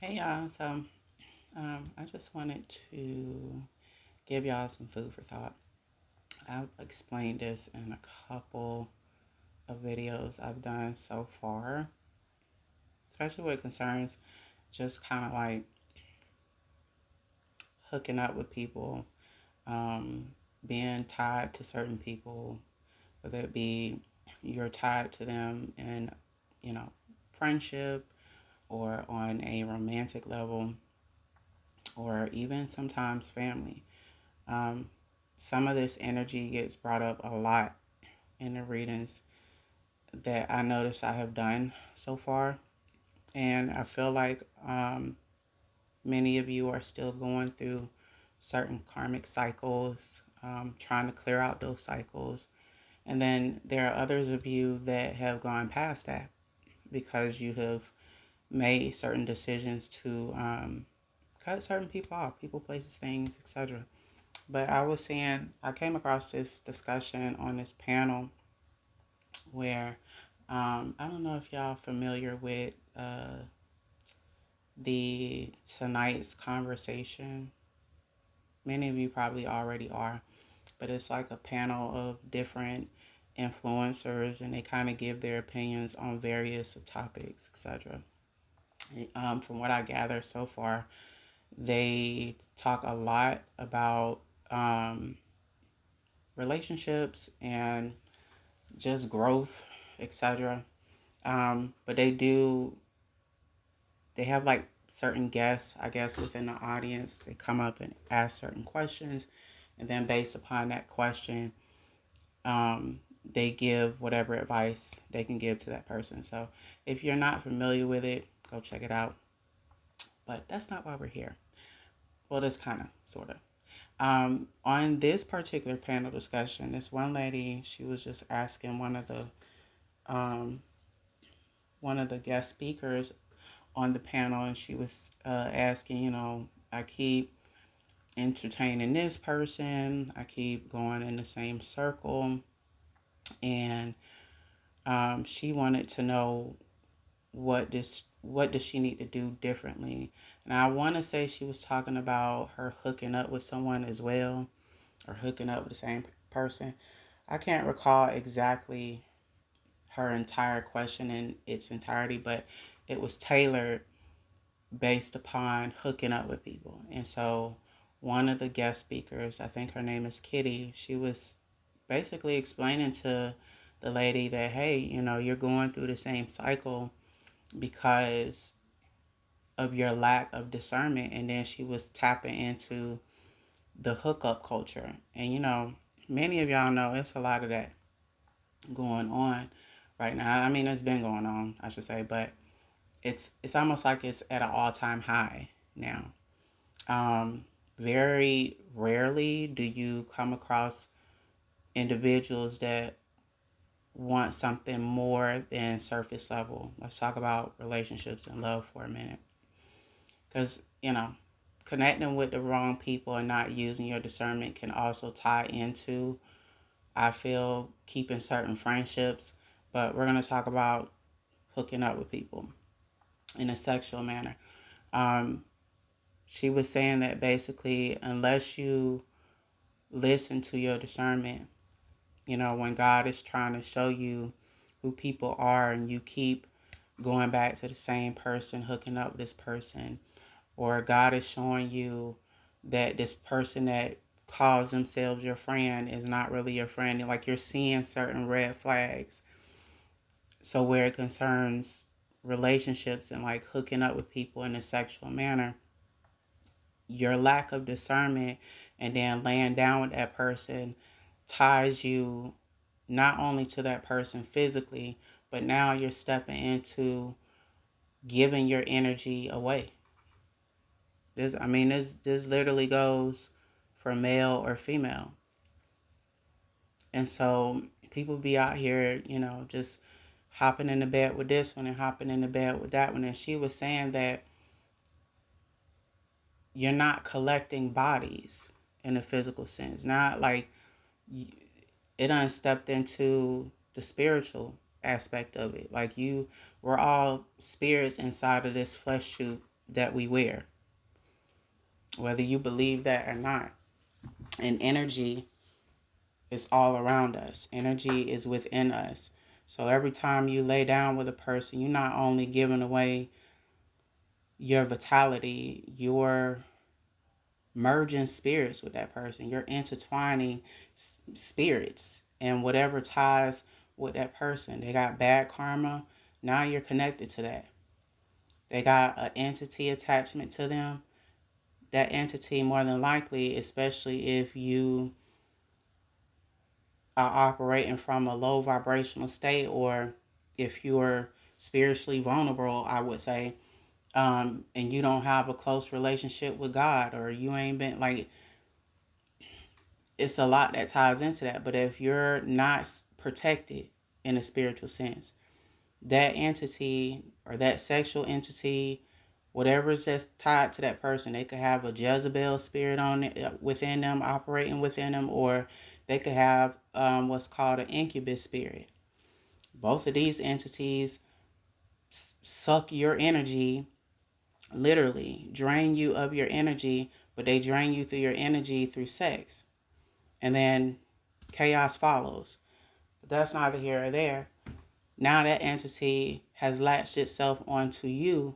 Hey y'all, I just wanted to give y'all some food for thought. I've explained this in a couple of videos I've done so far, especially with concerns just kind of like hooking up with people, um, being tied to certain people, whether it be you're tied to them in, you know, friendship or on a romantic level, or even sometimes family. Um, some of this energy gets brought up a lot in the readings that I notice I have done so far. And I feel like many of you are still going through certain karmic cycles, trying to clear out those cycles. And then there are others of you that have gone past that because you have made certain decisions to cut certain people off, people, places, things, etc. But I was saying, I came across this discussion on this panel where I don't know if y'all familiar with the tonight's conversation. Many of you probably already are, but it's like a panel of different influencers, and they kind of give their opinions on various topics, etc. From what I gather so far, they talk a lot about um, relationships and just growth, etc. But they have like certain guests, I guess, within the audience. They come up and ask certain questions, and then based upon that question, they give whatever advice they can give to that person. So if you're not familiar with it, go check it out. But that's not why we're here. Well, that's kind of, sort of. On this particular panel discussion, this one lady, she was just asking um, one of the guest speakers on the panel, and she was asking, I keep entertaining this person, I keep going in the same circle, and she wanted to know what does she need to do differently. And I want to say she was talking about her hooking up with someone as well, or hooking up with the same person. I can't recall exactly her entire question in its entirety, but it was tailored based upon hooking up with people. And so one of the guest speakers, I think her name is Kitty, she was basically explaining to the lady that, hey, you're going through the same cycle because of your lack of discernment. And then she was tapping into the hookup culture. And many of y'all know it's a lot of that going on right now. I mean, it's been going on, I should say, but it's almost like it's at an all-time high now. Um, Very rarely do you come across individuals that want something more than surface level. Let's talk about relationships and love for a minute. Because, connecting with the wrong people and not using your discernment can also tie into, I feel, keeping certain friendships. But we're going to talk about hooking up with people in a sexual manner. Um, she was saying that basically, unless you listen to your discernment, when God is trying to show you who people are and you keep going back to the same person, hooking up with this person, or God is showing you that this person that calls themselves your friend is not really your friend, like you're seeing certain red flags. So where it concerns relationships and like hooking up with people in a sexual manner, your lack of discernment and then laying down with that person ties you not only to that person physically, but now you're stepping into giving your energy away. This literally goes for male or female. And so people be out here, just hopping in the bed with this one and hopping in the bed with that one. And she was saying that you're not collecting bodies in a physical sense. Not like it done stepped into the spiritual aspect of it. Like we're all spirits inside of this flesh suit that we wear, whether you believe that or not. And energy is all around us. Energy is within us. So every time you lay down with a person, you're not only giving away your vitality, you're merging spirits with that person. You're intertwining spirits and whatever ties with that person. They got bad karma. Now you're connected to that. They got an entity attachment to them. That entity, more than likely, especially if you are operating from a low vibrational state, or if you're spiritually vulnerable, I would say, and you don't have a close relationship with God, or you ain't been like, it's a lot that ties into that. But if you're not protected in a spiritual sense, that entity or that sexual entity, whatever is just tied to that person, they could have a Jezebel spirit on it, within them, operating within them, or they could have what's called an incubus spirit. Both of these entities suck your energy, literally drain you of your energy, but they drain you through your energy through sex. And then chaos follows. But that's neither here or there. Now that entity has latched itself onto you.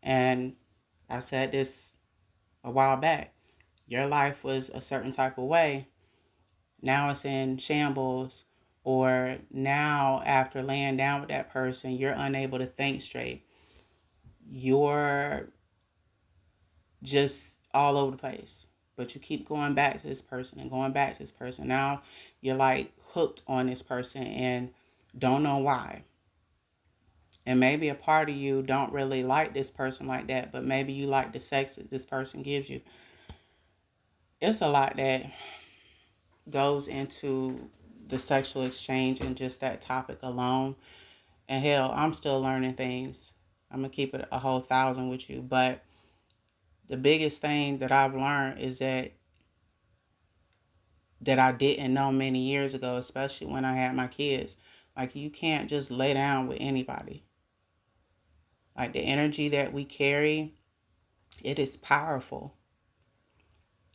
And I said this a while back. Your life was a certain type of way. Now it's in shambles. Or now, after laying down with that person, you're unable to think straight. You're just all over the place. But you keep going back to this person and going back to this person. Now you're like hooked on this person and don't know why. And maybe a part of you don't really like this person like that, but maybe you like the sex that this person gives you. It's a lot that goes into the sexual exchange and just that topic alone. And hell, I'm still learning things. I'm going to keep it a whole 1,000 with you. But the biggest thing that I've learned is that I didn't know many years ago, especially when I had my kids. Like, you can't just lay down with anybody. Like, the energy that we carry, it is powerful.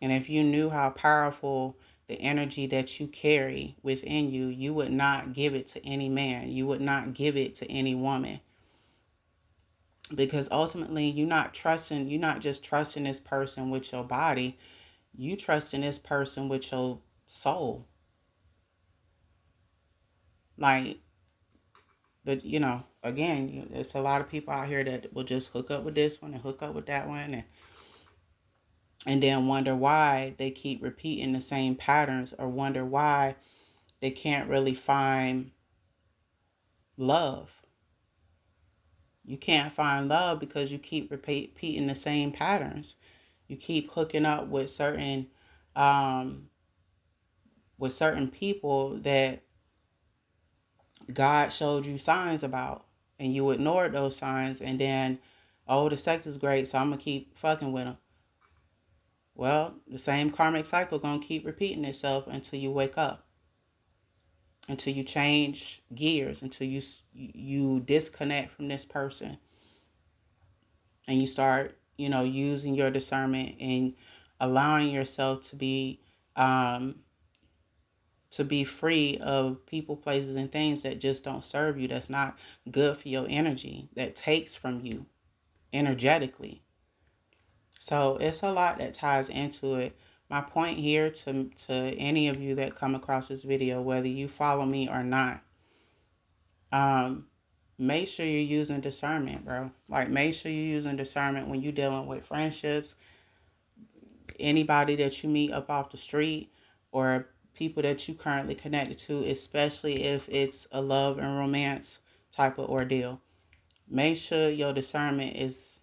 And if you knew how powerful the energy that you carry within you, you would not give it to any man. You would not give it to any woman. Because ultimately, you're not just trusting this person with your body. You trusting this person with your soul. Like, but again, there's a lot of people out here that will just hook up with this one and hook up with that one, and then wonder why they keep repeating the same patterns, or wonder why they can't really find love. You can't find love because you keep repeating the same patterns. You keep hooking up with certain people that God showed you signs about, and you ignored those signs, and then, oh, the sex is great, so I'm gonna keep fucking with them. Well, the same karmic cycle gonna keep repeating itself until you wake up, until you change gears, until you disconnect from this person, and you start, using your discernment and allowing yourself to be free of people, places, and things that just don't serve you, that's not good for your energy, that takes from you energetically. So it's a lot that ties into it. My point here to any of you that come across this video, whether you follow me or not, make sure you're using discernment, bro. Like, make sure you're using discernment when you're dealing with friendships, anybody that you meet up off the street, or people that you currently connected to, especially if it's a love and romance type of ordeal. Make sure your discernment is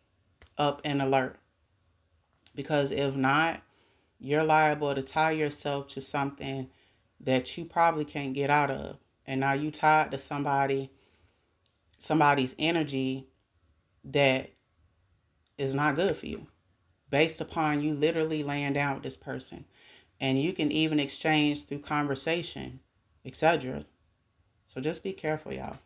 up and alert. Because if not, you're liable to tie yourself to something that you probably can't get out of. And now you tied to somebody's energy that is not good for you, based upon you literally laying down with this person. And you can even exchange through conversation, etc. So just be careful, y'all.